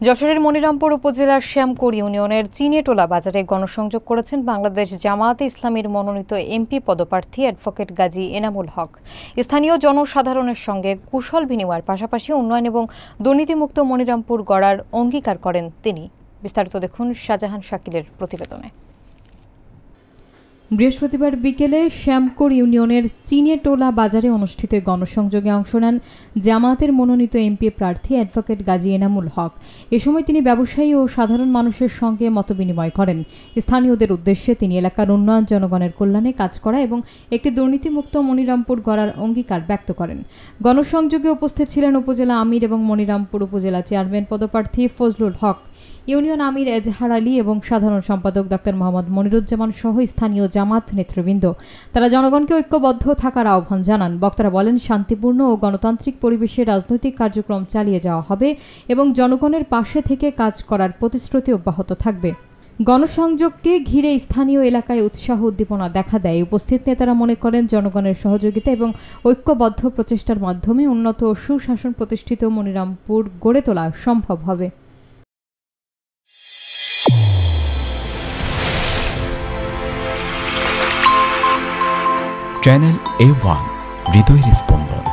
যশোরের মনিরামপুর উপজেলার শ্যামকোর ইউনিয়নের চিনেটোলা বাজারে গণসংযোগ করেছেন বাংলাদেশ জামায়াতে ইসলামীর মনোনীত এমপি পদপ্রার্থী অ্যাডভোকেট গাজী এনামুল হক। স্থানীয় জনসাধারণের সঙ্গে কুশল বিনিময়ের পাশাপাশি উন্নয়ন এবং দুর্নীতিমুক্ত মনিরামপুর গড়ার অঙ্গীকার করেন তিনি। বিস্তারিত দেখুন শাহজাহান শাকিলের প্রতিবেদনে। বৃহস্পতিবার বিকেলে শ্যামকোর ইউনিয়নের চিনেটোলা বাজারে অনুষ্ঠিত গণসংযোগে অংশ নেন জামায়াতের মনোনীত এমপি প্রার্থী অ্যাডভোকেট গাজী এনামুল হক। এ সময় তিনি ব্যবসায়ী ও সাধারণ মানুষের সঙ্গে মতবিনিময় করেন। স্থানীয়দের উদ্দেশ্যে তিনি এলাকার উন্নয়ন, জনগণের কল্যাণে কাজ করা এবং একটি দুর্নীতিমুক্ত মনিরামপুর গড়ার অঙ্গীকার ব্যক্ত করেন। গণসংযোগে উপস্থিত ছিলেন উপজেলা আমির এবং মনিরামপুর উপজেলা চেয়ারম্যান পদপ্রার্থী ফজলুল হক, ইউনিয়ন আমির এজাহার আলী এবং সাধারণ সম্পাদক ডক্টর মোহাম্মদ মনিরুজ্জামান সহ স্থানীয় জামাত নেতৃবৃন্দ। তারা জনগণকে ঐক্যবদ্ধ থাকার আহ্বান জানান। বক্তারা বলেন, শান্তিপূর্ণ ও গণতান্ত্রিক পরিবেশে রাজনৈতিক কার্যক্রম চালিয়ে যাওয়া হবে এবং জনগণের পাশে থেকে কাজ করার প্রতিশ্রুতি অব্যাহত থাকবে। গণসংযোগকে ঘিরে স্থানীয় এলাকায় উৎসাহ উদ্দীপনা দেখা দেয়। উপস্থিত নেতারা মনে করেন, জনগণের সহযোগিতা এবং ঐক্যবদ্ধ প্রচেষ্টার মাধ্যমে উন্নত ও সুশাসন প্রতিষ্ঠিত মনিরামপুর গড়ে তোলা সম্ভব হবে। চ্যানেল A1 হৃদয়ের স্পন্দন।